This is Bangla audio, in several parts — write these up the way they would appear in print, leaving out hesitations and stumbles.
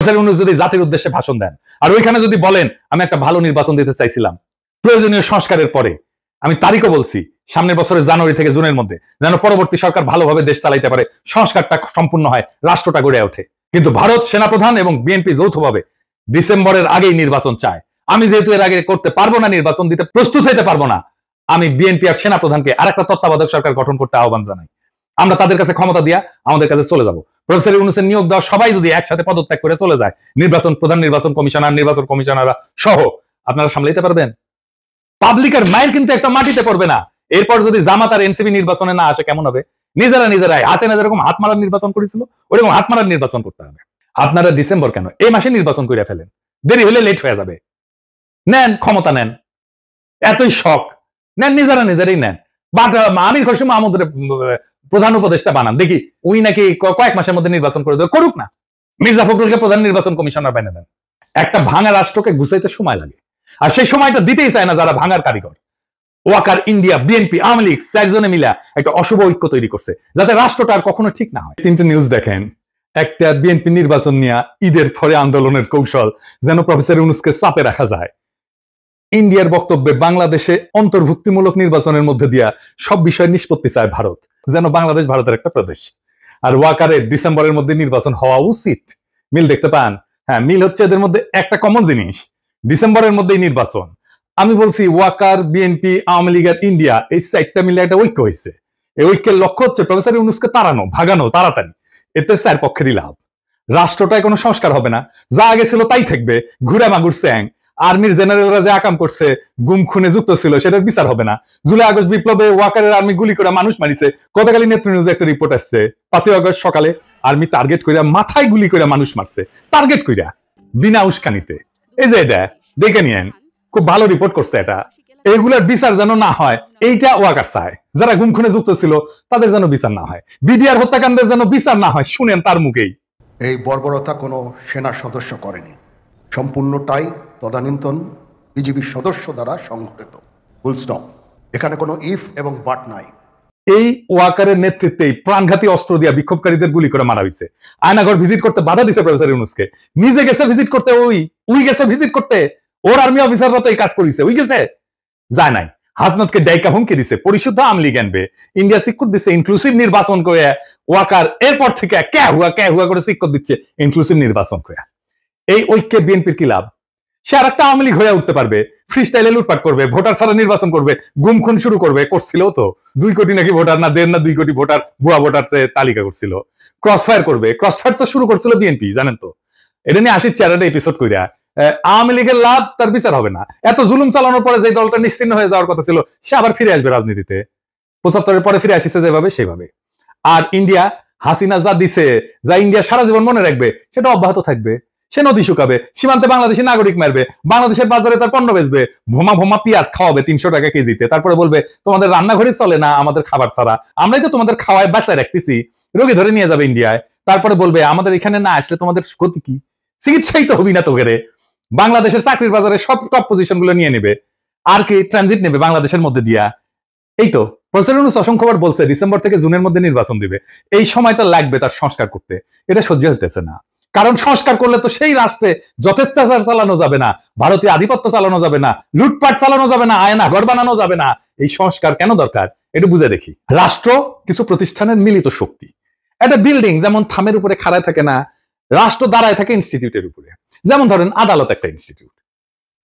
প্রফেসর ইউনূস যদি জাতির উদ্দেশ্যে ভাষণ দেন আর ওইখানে যদি বলেন আমি একটা ভালো নির্বাচন দিতে চাইছিলাম প্রয়োজনীয় সংস্কারের পরে, আমি তারিখও বলছি সামনের বছরের জানুয়ারি থেকে জুনের মধ্যে, যেন পরবর্তী সরকার ভালোভাবে দেশ চালাইতে পারে, সংস্কারটা সম্পূর্ণ হয়, রাষ্ট্রটা গড়ে ওঠে। কিন্তু ভারত সেনাপ্রধান এবং বিএনপি যৌথভাবে ডিসেম্বরের আগেই নির্বাচন চায়। আমি যেহেতু এর আগে করতে পারবো না, নির্বাচন দিতে প্রস্তুত হইতে পারবো না, আমি বিএনপি আর সেনাপ্রধানকে আরেকটা তত্ত্বাবধায়ক সরকার গঠন করতে আহ্বান জানাই। আমরা তাদের কাছে ক্ষমতা দিয়া আমাদের কাছে চলে যাব। প্রফেসর ইউনূসের নিয়োগ দেওয়া সবাই যদি একসাথে পদত্যাগ করে চলে যায়, নির্বাচন প্রধান, নির্বাচন কমিশনার, নির্বাচন কমিশনাররা সহ, আপনারা সামলাইতে পারবেন? পাবলিকের মাইন্ড কিন্তু একটা মাটিতে পড়বে না। এরপর যদি জামাত আর এনসিপি নির্বাচনে না আসে কেমন হবে? নিজেরাই হাসিনা যেরকম হাত মারার নির্বাচন করেছিল ওরকম হাত মারার নির্বাচন করতে হবে। আপনারা ডিসেম্বর কেন, এই মাসে নির্বাচন করে ফেলেন, দেরি হলে লেট হয়ে যাবে। নেন ক্ষমতা, নেন, এতই শখ নেন, নিজেরাই নেন। আমির খসরু মাহমুদের প্রধান উপদেষ্টা বানান, দেখি ওই নাকি কয়েক মাসের মধ্যে নির্বাচন করে দেবে, করুক না। মির্জা ফখরুলকে প্রধান নির্বাচন কমিশনার বানিয়ে দেন। একটা ভাঙা রাষ্ট্রকে গুছাইতে সময় লাগে, আর সেই সময়টা দিতেই চায় না যারা ভাঙার কারিগর। ওয়াকার, ইন্ডিয়া, বিএনপি, আওয়ামী লীগ 4 জনে মিলা একটা অশুভ ঐক্য তৈরি করছে যাতে রাষ্ট্রটা আর কখনো ঠিক না হয়। 3টে নিউজ দেখেন। একটা বিএনপি নির্বাচন নিয়ে ঈদের পরে আন্দোলনের কৌশল, যেন প্রফেসর ইউনূসকে চাপে রাখা যায়। ইন্ডিয়ার বক্তব্যে বাংলাদেশে অন্তর্ভুক্তিমূলক নির্বাচনের মধ্যে দিয়া সব বিষয় নিষ্পত্তি চায় ভারত, যেন বাংলাদেশ ভারতের একটা প্রদেশ। আর ওয়াকারের ডিসেম্বরের মধ্যে নির্বাচন হওয়া উচিত। মিল দেখতে পান? হ্যাঁ, মিল হচ্ছে এদের মধ্যে একটা কমন জিনিস, ডিসেম্বরের মধ্যেই নির্বাচন। আমি বলছি ওয়াকার, বিএনপি, আওয়ামী লীগ আর ইন্ডিয়া, এই 4টা মিলে একটা ঐক্য হয়েছে। এই ঐক্যের লক্ষ্য হচ্ছে প্রফেসর ইউনূসকে তাড়ানো, ভাগানো তাড়াতাড়ি। এতে 4 পক্ষেরই লাভ। রাষ্ট্রটায় কোনো সংস্কার হবে না, যা আগে ছিল তাই থাকবে, ঘুরে মাগুর স্যাং। আর্মির জেনারেলরা যে আকাম করছে, গুম খুনে যুক্ত ছিল, সেটার বিচার হবে না। জুলাই আগস্ট বিপ্লবে ওয়াকারের আর্মি গুলি করে মানুষ মারিছে। গতকালই নেত্র নিউজে একটা রিপোর্ট আসছে, 5ই আগস্ট সকালে আর্মি টার্গেট কইরা মাথায় গুলি করে মানুষ মারছে, টার্গেট কইরা, বিনা উস্কানিতে। এই যে এটা দেখে নিয়েন, খুব ভালো রিপোর্ট করছে এটা। এইগুলার বিচার যেন না হয়, এইটা ওয়াকার চায়। যারা গুম খুনে যুক্ত ছিল তাদের যেন বিচার না হয়, বিডিআর হত্যাকাণ্ডের যেন বিচার না হয়, শুনেন তার মুখেই। এই বর্বরতা কোনো সেনা সদস্য করেনি, সম্পূর্ণটাই তদানীন্তন বিজিবির সদস্য দ্বারা সংঘটিত। Full stop. এখানে কোনো ইফ এবং বাট নাই। এই ওয়াকারের নেতৃত্বেই প্রাণঘাতী অস্ত্র দিয়া বিক্ষোভকারীদের গুলি করে মারা হয়েছে। আয়নাঘর ভিজিট করতে বাধা দিছে প্রফেসর ইউনূসকে। নিজে গেছে ভিজিট করতে, ওই গেছে ভিজিট করতে, ওর আর্মি অফিসাররা তো এই কাজ করেছে, ওই গেছে, যায় নাই। হাসনাতকে ডাইকা হুমকি দিছে, পরিশুদ্ধ আওয়ামী লীগ আনবে, ইন্ডিয়া সিক্কুর দিচ্ছে ইনক্লুসিভ নির্বাচন করে। ওয়াকার এরপর থেকে কে হুয়া করে সিক্কুর দিচ্ছে ইনক্লুসিভ নির্বাচন করে। এই ঐক্যে বিএনপির কি লাভ? সে আর একটা আওয়ামী লীগ হয়ে উঠতে পারবে, ফ্রি স্টাইলে লুটপাট করবে, ভোটার ছাড়া নির্বাচন করবে, গুম খুন শুরু করবে, করছিল তো 2 কোটি নাকি ভোটার, না 1.5 না 2 কোটি ভোটার ভুয়া ভোটার তালিকা করছিল, ক্রসফায়ার করবে। ক্রসফায়ার তো শুরু করছিল বিএনপি, জানেন তো। এটা নিয়ে আসি 4টা এপিসোড কইরা। আওয়ামী লীগের লাভ, তার বিচার হবে না। এত জুলুম চালানোর পরে যে দলটা নিশ্চিন্ন হয়ে যাওয়ার কথা ছিল, সে আবার ফিরে আসবে রাজনীতিতে। 75-এর পরে ফিরে আসিছে যেভাবে সেভাবে। আর ইন্ডিয়া, হাসিনা যা দিছে, যা ইন্ডিয়া সারা জীবন মনে রাখবে, সেটা অব্যাহত থাকবে। সে নদী শুকাবে, সীমান্তে বাংলাদেশি নাগরিক মারবে, বাংলাদেশের বাজারে তার পণ্য বেচবে, ভোমা পেঁয়াজ খাওয়াবে 300 টাকা কেজিতে, তারপরে বলবে তোমাদের রান্নাঘরে চলে না আমাদের খাবার ছাড়া, আমরাই তো তোমাদের খাওয়ায় বাঁচায় রাখতেছি, রোগী ধরে নিয়ে যাবে ইন্ডিয়ায়। তারপরে বলবে আমাদের এখানে না আসলে তোমাদের গতি কি? চিকিৎসাই তো হবি না তো ঘেরে। বাংলাদেশের চাকরির বাজারে সব টপ পজিশন গুলো নিয়ে নেবে, আর কি ট্রানজিট নেবে বাংলাদেশের মধ্যে দিয়া। এই তো প্রফেসর ইউনূস অসংখ্যবার বলছে ডিসেম্বর থেকে জুনের মধ্যে নির্বাচন দিবে। এই সময়টা লাগবে তার সংস্কার করতে, এটা সহ্য হতেছে না। কারণ সংস্কার করলে তো সেই রাষ্ট্রে যথেচ্ছাচার চালানো যাবে না, ভারতীয় আধিপত্য চালানো যাবে না, লুটপাট চালানো যাবে না, আয়না ঘর বানানো যাবে না। এই সংস্কার কেন দরকার এটা বুঝে দেখি। রাষ্ট্র কিছু প্রতিষ্ঠানের মিলিত শক্তি। একটা বিল্ডিং যেমন থামের উপরে খাড়ায় থাকে না, রাষ্ট্র দাঁড়ায় থাকে ইনস্টিটিউটের উপরে। যেমন ধরেন আদালত একটা ইনস্টিটিউট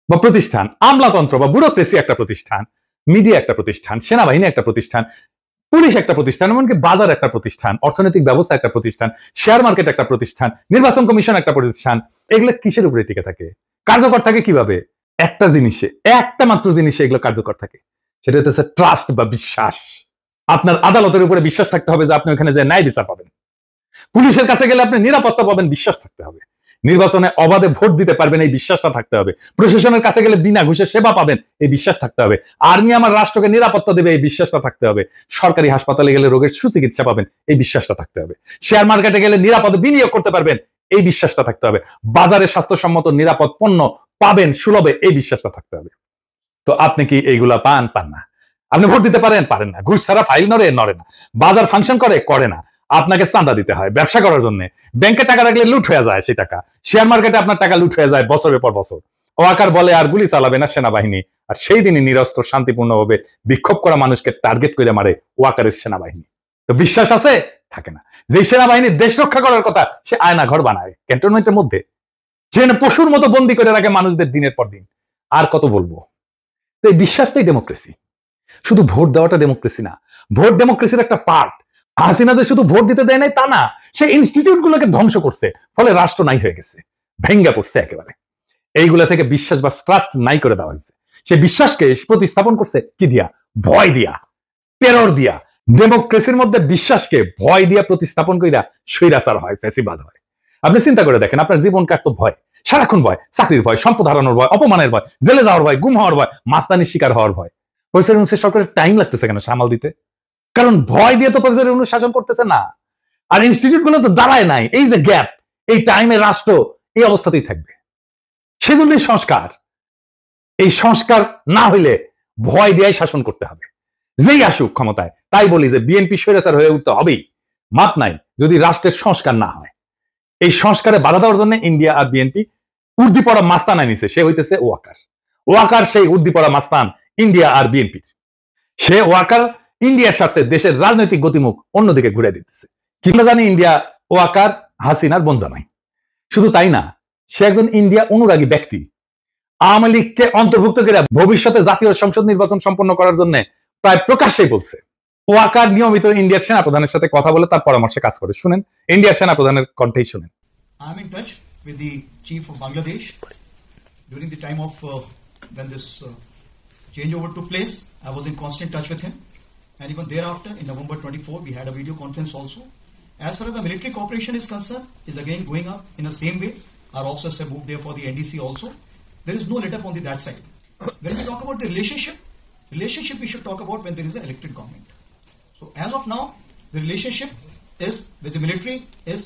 বা প্রতিষ্ঠান, আমলাতন্ত্র বা ব্যুরোক্রেসি একটা প্রতিষ্ঠান, মিডিয়া একটা প্রতিষ্ঠান, সেনাবাহিনী একটা প্রতিষ্ঠান, পুলিশ একটা প্রতিষ্ঠান, এমনকি বাজার একটা প্রতিষ্ঠান, অর্থনৈতিক ব্যবস্থা একটা প্রতিষ্ঠান, শেয়ার মার্কেট একটা প্রতিষ্ঠান, নির্বাচন কমিশন একটা প্রতিষ্ঠান। এগুলো কিসের উপরে টিকে থাকে, কার্যকর থাকে কিভাবে? একটা জিনিসে, একটা মাত্র জিনিসে এগুলো কার্যকর থাকে, সেটা হচ্ছে ট্রাস্ট বা বিশ্বাস। আপনার আদালতের উপরে বিশ্বাস থাকতে হবে যে আপনি ওখানে যে ন্যায় বিচার পাবেন। পুলিশের কাছে গেলে আপনি নিরাপত্তা পাবেন, বিশ্বাস থাকতে হবে। নির্বাচনে অবাধে ভোট দিতে পারবেন, এই বিশ্বাসটা থাকতে হবে। প্রশাসনের কাছে গেলে বিনা ঘুষে সেবা পাবেন, এই বিশ্বাস থাকতে হবে। আর্মি আমার রাষ্ট্রকে নিরাপত্তা দেবে, এই বিশ্বাসটা থাকতে হবে। সরকারি হাসপাতালে গেলে রোগের সুচিকিৎসা পাবেন, এই বিশ্বাসটা থাকতে হবে। শেয়ার মার্কেটে গেলে নিরাপদে বিনিয়োগ করতে পারবেন, এই বিশ্বাসটা থাকতে হবে। বাজারে স্বাস্থ্যসম্মত নিরাপদ পণ্য পাবেন সুলভে, এই বিশ্বাসটা থাকতে হবে। তো আপনি কি এইগুলা পান না? আপনি ভোট দিতে পারেন না। ঘুষ ছাড়া ফাইল নড়ে না। বাজার ফাংশন করে না। আপনাকে চাঁদা দিতে হয় ব্যবসা করার জন্য। ব্যাংকে টাকা রাখলে লুট হয়ে যায় সেই টাকা, শেয়ার মার্কেটে আপনার টাকা লুট হয়ে যায় বছরের পর বছর। ওয়াকার বলে আর গুলি চালাবে না সেনাবাহিনী, আর সেই দিনই নিরস্ত্র শান্তিপূর্ণভাবে বিক্ষোভ করা মানুষকে টার্গেট করে মারে ওয়াকারের সেনাবাহিনী। তো বিশ্বাস আছে? থাকে না। যে সেনাবাহিনী দেশ রক্ষা করার কথা সে আয়না ঘর বানায় ক্যান্টনমেন্টের মধ্যে, যেখানে পশুর মতো বন্দি করে রাখে মানুষদের দিনের পর দিন। আর কত বলবো? তো এই বিশ্বাসটাই ডেমোক্রেসি। শুধু ভোট দেওয়াটা ডেমোক্রেসি না, ভোট ডেমোক্রেসির একটা পার্ট। হাসিনা যে শুধু ভোট দিতে দেয় নাই তা না, সে ইনস্টিটিউট গুলোকে ধ্বংস করছে, ফলে রাষ্ট্র নাই হয়ে গেছে, ভেঙ্গা পড়ছে একেবারে। এইগুলা থেকে বিশ্বাস বা ট্রাস্ট নাই করে দেওয়া হয়েছে। সে বিশ্বাসকে প্রতিস্থাপন করছে কি দিয়া? ভয় দিয়া, টেরর দিয়া। ডেমোক্রেসির মধ্যে বিশ্বাসকে ভয় দিয়া প্রতিস্থাপন কইরা স্বৈরাচার হয়, ফ্যাসিবাদ হয়। আপনি চিন্তা করে দেখেন, আপনার জীবন কাটতো ভয়, সারাক্ষণ ভয়, চাকরির ভয়, সম্পদ হারানোর ভয়, অপমানের ভয়, জেলে যাওয়ার ভয়, গুম হওয়ার ভয়, মাস্তানির শিকার হওয়ার ভয়। প্রফেসর সরকারের টাইম লাগতেছে কেন সামাল দিতে? কারণ ভয় দিয়ে তো প্রফেসর শাসন করতেছে না, আর ইনস্টিটিউট গুলো তো দাঁড়ায় নাই। এই যে গ্যাপ, এই টাইমে রাষ্ট্র এই অবস্থাতেই থাকবে। সেজন্যই সংস্কার। এই সংস্কার না হইলে ভয় দিয়ে শাসন করতে হবে, যেই আসুক ক্ষমতায়। তাই বলি যে বিএনপি স্বৈরাচার হয়ে উঠতে হবেই, মাপ নাই যদি রাষ্ট্রের সংস্কার না হয়। এই সংস্কারে বাধা দেওয়ার জন্য ইন্ডিয়া আর বিএনপি উর্দি পড়া মাস্তান আনিছে, সে হইতেছে ওয়াকার। ওয়াকার সেই উর্দি পড়া মাস্তান ইন্ডিয়া আর বিএনপি। সে ওয়াকার ইন্ডিয়ার সাথে দেশের রাজনৈতিক গতিমুখ অন্যদিকে ঘুরে দিতেছে। কি আমরা জানি, ইন্ডিয়া ওয়াকার হাসিনার বনজামাই। শুধু তাই না, সে একজন ইন্ডিয়া অনুরাগী ব্যক্তি। আওয়ামী লীগকে অন্তর্ভুক্ত করে ভবিষ্যতে জাতীয় সংসদ নির্বাচন সম্পন্ন করার জন্য প্রায় প্রকাশ্যেই বলছে। ওয়াকার নিয়মিত ইন্ডিয়ার সেনাপ্রধানের সাথে কথা বলে তার পরামর্শে কাজ করে। শুনেন ইন্ডিয়ার সেনাপ্রধানের কণ্ঠেই শুনেন। I am in touch with the chief of Bangladesh during the time of when this changeover took place. I was in constant touch with him, and even thereafter, in November 24, we had a video conference also. As far as the military cooperation is concerned, is again going up in the same way. Our officers have moved there for the NDC also. There is no let up on that side. When we talk about the relationship we should talk about when there is an elected government. So as of now, the relationship is with the military is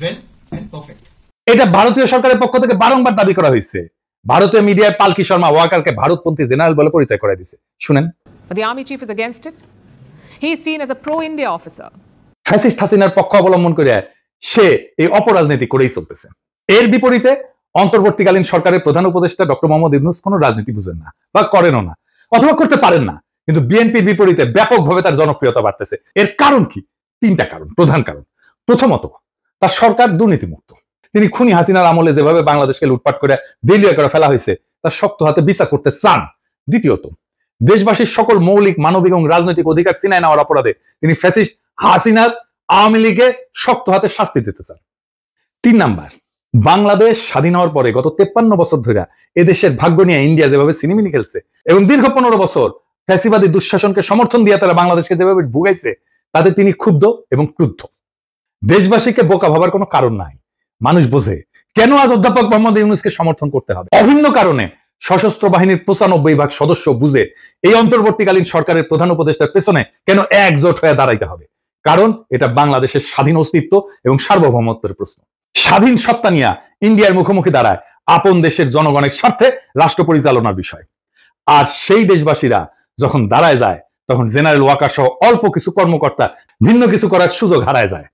well and perfect. এটা ভারতীয় সরকারের পক্ষ থেকে বারংবার দাবি করা হয়েছে। ভারতীয় মিডিয়ায় পালকি শর্মা ওয়াকারকে ভারতপন্থী জেনারেল বলে পরিচয় করায় দিয়েছে। শুনেন। But the army chief is against it. He is seen as a pro-India officer. Fascist হাসিনার পক্ষ অবলম্বন করে সে এই অপরাজনীতি করেই চলতেছে। এর বিপরীতে অন্তর্বর্তীকালীন সরকারের প্রধান উপদেষ্টা ডক্টর মোহাম্মদ ইউনূস কোনো রাজনীতি বুঝেন না বা করেনও না, অথবা করতে পারেন না। কিন্তু বিএনপির বিপরীতে ব্যাপকভাবে তার জনপ্রিয়তা বাড়তেছে। এর কারণ কি? তিনটা কারণ, প্রধান কারণ। প্রথমত, তার সরকার দুর্নীতিমুক্ত। তিনি খুনি হাসিনার আমলে যেভাবে বাংলাদেশকে লুটপাট করে দেউলিয়া করে ফেলা হয়েছে তার শক্ত হাতে বিচার করতে চান। দ্বিতীয়ত, দেশবাসীর সকল মৌলিক মানবিক এবং রাজনৈতিক অধিকার ছিনায় নেওয়ার অপরাধে তিনি ফ্যাসিস্ট হাসিনার আওয়ামী লীগে শক্ত হাতে শাস্তি দিতে চান। 3 নাম্বার, বাংলাদেশ স্বাধীন হওয়ার পরে গত 53 বছর ধরে এদেশের ভাগ্য নিয়ে ইন্ডিয়া যেভাবে সিনেমিনি খেলছে এবং দীর্ঘ 15 বছর ফ্যাসিবাদী দুঃশাসনকে সমর্থন দিয়ে তারা বাংলাদেশকে যেভাবে ভুগাইছে, তাতে তিনি ক্ষুব্ধ এবং ক্রুদ্ধ। দেশবাসীকে বোকা ভাবার কোনো কারণ নাই। মানুষ বোঝে কেন আজ অধ্যাপক মোহাম্মদ ইউনূসকে সমর্থন করতে হবে। অভিন্ন কারণে সশস্ত্র বাহিনীর 95% সদস্য বুঝে এই অন্তর্বর্তীকালীন সরকারের প্রধান উপদেষ্টার পেছনে কেন একজোট হয়ে দাঁড়াইতে হবে। কারণ এটা বাংলাদেশের স্বাধীন অস্তিত্ব এবং সার্বভৌমত্বের প্রশ্ন। স্বাধীন সত্তা নিয়ে ইন্ডিয়ার মুখোমুখি দাঁড়ায় আপন দেশের জনগণের স্বার্থে রাষ্ট্র পরিচালনার বিষয়। আর সেই দেশবাসীরা যখন দাঁড়ায় যায়, তখন জেনারেল ওয়াকার সহ অল্প কিছু কর্মকর্তা ভিন্ন কিছু করার সুযোগ হারায় যায়।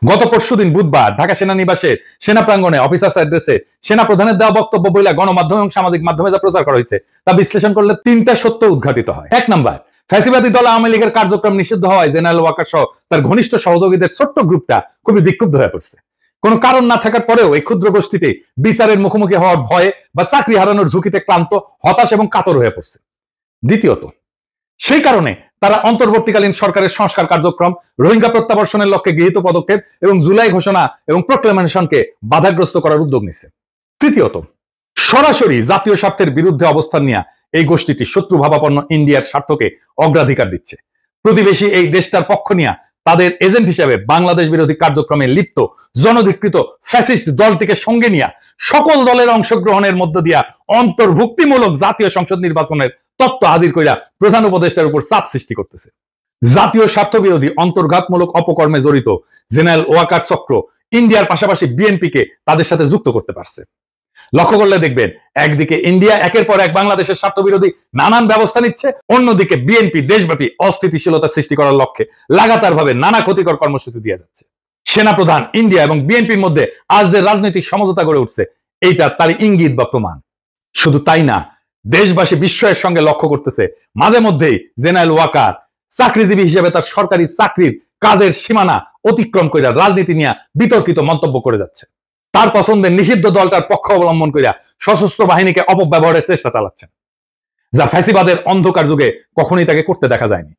গত পরশুদিন বুধবার ঢাকা সেনানিবাসের সেনা প্রাঙ্গণে অফিসার্স অ্যাড্রেসে সেনা প্রধানের দেওয়া বক্তব্য বইলা গণমাধ্যম এবং সামাজিক মাধ্যমে যা প্রচার করা হয়েছে তা বিশ্লেষণ করলে 3টা সত্য উদ্ঘাটিত হয়। 1 নাম্বার, ফ্যাসিবাদী দল আওয়ামী লীগের কার্যক্রম নিষিদ্ধ হওয়ায় জেনারেল ওয়াকার সহ তার ঘনিষ্ঠ সহযোগীদের ছোট্ট গ্রুপটা খুবই বিক্ষুব্ধ হয়ে পড়ছে। কোনো কারণ না থাকার পরেও এই ক্ষুদ্র গোষ্ঠীতে বিচারের মুখোমুখি হওয়ার ভয়ে বা চাকরি হারানোর ঝুঁকিতে ক্লান্ত, হতাশ এবং কাতর হয়ে পড়ছে। দ্বিতীয়ত, সেই কারণে তারা অন্তর্বর্তীকালীন সরকারের সংস্কার কার্যক্রম, রোহিঙ্গা প্রত্যাবর্ষণের লক্ষ্যে গৃহীত পদক্ষেপ এবং জুলাই ঘোষণা এবং প্রক্লেমেশনকে বাধাগ্রস্ত করার উদ্যোগ নিচ্ছে। তৃতীয়ত, সরাসরি জাতীয় স্বার্থের বিরুদ্ধে অবস্থান নিয়ে এই গোষ্ঠীটি শত্রুভাবাপন্ন ইন্ডিয়ার স্বার্থকে অগ্রাধিকার দিচ্ছে। প্রতিবেশী এই দেশটার পক্ষ নিয়ে তাদের এজেন্ট হিসেবে বাংলাদেশ বিরোধী কার্যক্রমে লিপ্ত জনধিকৃত ফ্যাসিস্ট দলটিকে সঙ্গে নিয়ে সকল দলের অংশগ্রহণের মধ্য দিয়া অন্তর্ভুক্তিমূলক জাতীয় সংসদ নির্বাচনের তত্ত্ব হাজির কইরা প্রধান উপদেষ্টার উপর চাপ সৃষ্টি করতেছে। জাতীয় স্বার্থ বিরোধী অন্তর্ঘাতমূলক অপকর্মে জড়িত জেনারেল ওয়াকার চক্র ইন্ডিয়ার পাশাপাশি বিএনপিকে তাদের সাথে যুক্ত করতে পারছে। লক্ষ্য করলে দেখবেন একদিকে ইন্ডিয়া একের পর এক বাংলাদেশের স্বার্থবিরোধী নানান ব্যবস্থা নিচ্ছে, অন্যদিকে বিএনপি দেশব্যাপী অস্থিতিশীলতা সৃষ্টি করার লক্ষ্যে লাগাতারভাবে নানা ক্ষতিকর কর্মসূচি দিয়ে যাচ্ছে। সেনাপ্রধান, ইন্ডিয়া এবং বিএনপির মধ্যে আজ যে রাজনৈতিক সমঝোতা গড়ে উঠছে, এইটা তার ইঙ্গিত বা প্রমাণ। শুধু তাই না, দেশবাসী বিস্ময়ের সঙ্গে লক্ষ্য করতেছে মাঝে মধ্যেই জেনারেল ওয়াকার চাকরিজীবী হিসেবে তার সরকারি চাকরির কাজের সীমানা অতিক্রম করে রাজনীতি নিয়ে বিতর্কিত মন্তব্য করে যাচ্ছে। তার পছন্দের নিষিদ্ধ দলটার পক্ষ অবলম্বন করিয়া সশস্ত্র বাহিনীকে অপব্যবহারের চেষ্টা চালাচ্ছেন, যা ফ্যাসিবাদের অন্ধকার যুগে কখনোই তাকে করতে দেখা যায়নি।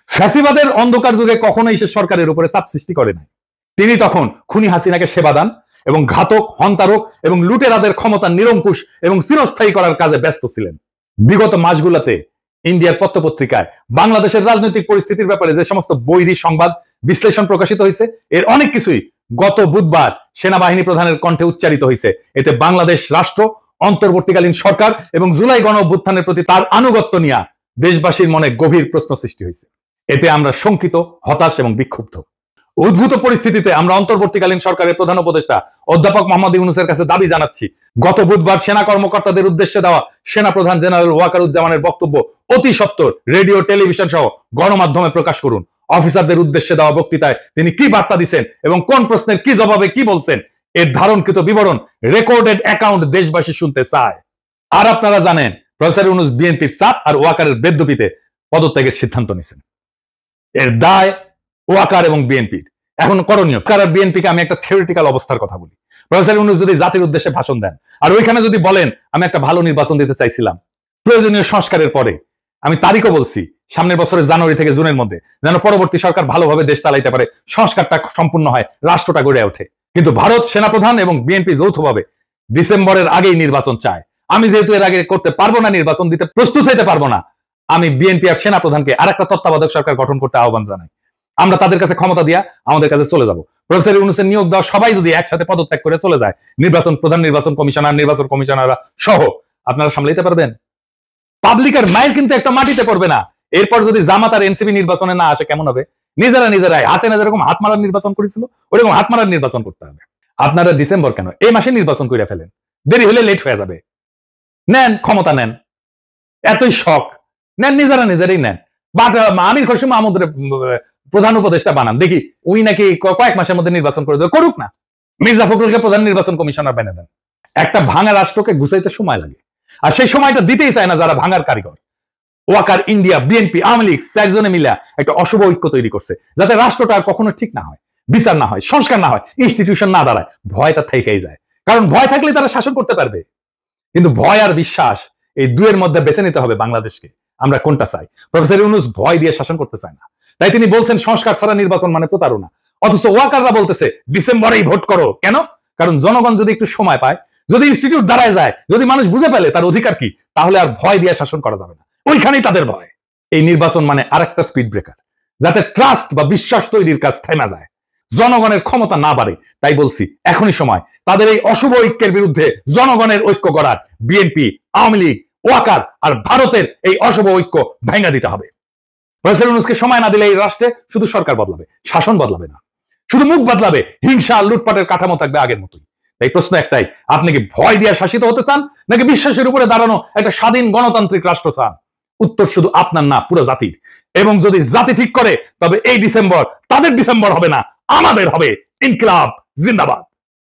ফ্যাসিবাদের অন্ধকার যুগে কখনোই সে সরকারের উপরে চাপ সৃষ্টি করে নাই। তিনি তখন খুনি হাসিনাকে সেবা দান এবং ঘাতক, হন্তারক এবং লুটেরাদের ক্ষমতা নিরঙ্কুশ এবং চিরস্থায়ী করার কাজে ব্যস্ত ছিলেন। বিগত মাসগুলোতে ইন্ডিয়ার পত্রপত্রিকায় বাংলাদেশের রাজনৈতিক পরিস্থিতির ব্যাপারে যে সমস্ত বৈরী সংবাদ বিশ্লেষণ প্রকাশিত হয়েছে, এর অনেক কিছুই গত বুধবার সেনাবাহিনী প্রধানের কণ্ঠে উচ্চারিত হয়েছে। এতে বাংলাদেশ রাষ্ট্র, অন্তর্বর্তীকালীন সরকার এবং জুলাই গণ অভ্যুত্থানের প্রতি তার আনুগত্য নিয়ে দেশবাসীর মনে গভীর প্রশ্ন সৃষ্টি হয়েছে। এতে আমরা শঙ্কিত, হতাশ এবং বিক্ষুব্ধ। উদ্ভূত পরিস্থিতিতে আমরা অন্তর্বর্তীকালীন সরকারের প্রধান উপদেষ্টা অধ্যাপক মোহাম্মদ ইউনূসের কাছে দাবি জানাচ্ছি, গত বুধবার সেনা কর্মকর্তাদের উদ্দেশ্যে দেওয়া সেনাপ্রধান জেনারেল ওয়াকারুজ্জামানের বক্তব্য অতি সত্বর রেডিও, টেলিভিশন সহ গণমাধ্যমে প্রকাশ করুন। অফিসারদের উদ্দেশ্যে দেওয়া বক্তৃতায় তিনি কি বার্তা দিচ্ছেন এবং কোন প্রশ্নের কি জবাবে কি বলছেন, এর ধারণকৃত বিবরণ রেকর্ডেড অ্যাকাউন্ট দেশবাসী শুনতে চায়। আর আপনারা জানেন, প্রফেসর ইউনূস বিএনপির চাপ আর ওয়াকারের বেদ্যপিতে পদত্যাগের সিদ্ধান্ত নিয়েছেন। এর দায় ওয়াকার এবং বিএনপির। এখন করণীয়, ওয়াকার আর বিএনপিকে আমি একটা থিওরিটিক্যাল অবস্থার কথা বলি। প্রফেসর ইউনূস যদি জাতির উদ্দেশ্যে ভাষণ দেন আর ওইখানে যদি বলেন আমি একটা ভালো নির্বাচন দিতে চাইছিলাম প্রয়োজনীয় সংস্কারের পরে, আমি তারিখও বলছি সামনের বছরের জানুয়ারি থেকে জুনের মধ্যে, যেন পরবর্তী সরকার ভালোভাবে দেশ চালাইতে পারে, সংস্কারটা সম্পূর্ণ হয়, রাষ্ট্রটা গড়ে ওঠে। কিন্তু ভারত সেনাপ্রধান এবং বিএনপি যৌথভাবে ডিসেম্বরের আগেই নির্বাচন চায়। আমি যেহেতু এর আগে করতে পারবো না, নির্বাচন দিতে প্রস্তুত হইতে পারবো না, আমি বিএনপি আর সেনাপ্রধানকে আর একটা তত্ত্বাবধায়ক সরকার গঠন করতে আহ্বান জানাই। আমরা তাদের কাছে ক্ষমতা দিয়া আমাদের কাছে চলে যাব। প্রফেসর ইউনূসের নিয়োগ দেওয়া সবাই যদি একসাথে পদত্যাগ করে চলে যায়, নির্বাচন প্রধান, নির্বাচন কমিশনার, নির্বাচন কমিশনাররা সহ, আপনারা সামলাইতে পারবেন? পাবলিকের মাইল কিন্তু একটা মাটিতে পড়বে না। এরপর যদি জামাত আর এনসিপি নির্বাচনে না আসে কেমন হবে? নিজেরাই হাসিনা যেরকম হাত মারার নির্বাচন করেছিল ওরকম হাত মারার নির্বাচন করতে হবে। আপনারা ডিসেম্বর কেন, এই মাসে নির্বাচন করে ফেলেন, দেরি হলে লেট হয়ে যাবে। নেন, ক্ষমতা নেন, এতই শখ নেন, নিজেরাই নেন। বাট আমির খসরু মাহমুদের প্রধান উপদেষ্টা বানান, দেখি উনি নাকি কয়েক মাসের মধ্যে নির্বাচন করে দেবে, করুক না। মির্জা ফখরুলকে প্রধান নির্বাচন কমিশনার বানিয়ে দেন। একটা ভাঙা রাষ্ট্রকে গুছাইতে সময় লাগে, আর সেই সময়টা দিতেই চায় না যারা ভাঙার কারিগর। ওয়াকার, ইন্ডিয়া, বিএনপি, আওয়ামী লীগ চারজনে মিলে একটা অশুভ ঐক্য তৈরি করছে, যাতে রাষ্ট্রটা আর কখনো ঠিক না হয়, বিচার না হয়, সংস্কার না হয়, ইনস্টিটিউশন না দাঁড়ায়। ভয়টা থেকেই যায়, কারণ ভয় থাকলে তারা শাসন করতে পারবে। কিন্তু ভয় আর বিশ্বাস, এই দুয়ের মধ্যে বেছে নিতে হবে বাংলাদেশকে, আমরা কোনটা চাই। প্রফেসর ইউনূস ভয় দিয়ে শাসন করতে চায় না, তাই তিনি বলছেন সংস্কার ছাড়া নির্বাচন মানে প্রতারণা। অথচ ওয়াকাররা বলতেছে ডিসেম্বরেই ভোট করো। কেন? কারণ জনগণ যদি একটু সময় পায়, যদি ইনস্টিটিউট দাঁড়ায় যায়, যদি মানুষ বুঝে ফেলে তার অধিকার কি, তাহলে আর ভয় দিয়ে শাসন করা যাবে না। ওইখানেই তাদের ভয়। এই নির্বাচন মানে আরেকটা স্পিড ব্রেকার, যাতে ট্রাস্ট বা বিশ্বাস তৈরির কাজ থেমে যায়, জনগণের ক্ষমতা না বাড়ে। তাই বলছি, এখনই সময় তাদের এই অশুভ ঐক্যের বিরুদ্ধে জনগণের ঐক্য করার। বিএনপি, আওয়ামী লীগ, ওয়াকার আর ভারতের এই অশুভ ঐক্য ভেঙে দিতে হবে। প্রফেসর ইউনূসকে সময় না দিলে এই রাষ্ট্রে শুধু সরকার বদলাবে, শাসন বদলাবে না, শুধু মুখ বদলাবে, হিংসা আর লুটপাটের কাঠামো থাকবে আগের মতোই। তাই প্রশ্ন একটাই, আপনি কি ভয় দিয়ে শাসিত হতে চান, নাকি বিশ্বাসের উপরে দাঁড়ানো একটা স্বাধীন গণতান্ত্রিক রাষ্ট্র চান? উত্তর শুধু আপনার না, পুরো জাতির। এবং যদি জাতি ঠিক করে, তবে এই ডিসেম্বর তাদের ডিসেম্বর হবে না, আমাদের হবে। ইনকিলাব জিন্দাবাদ।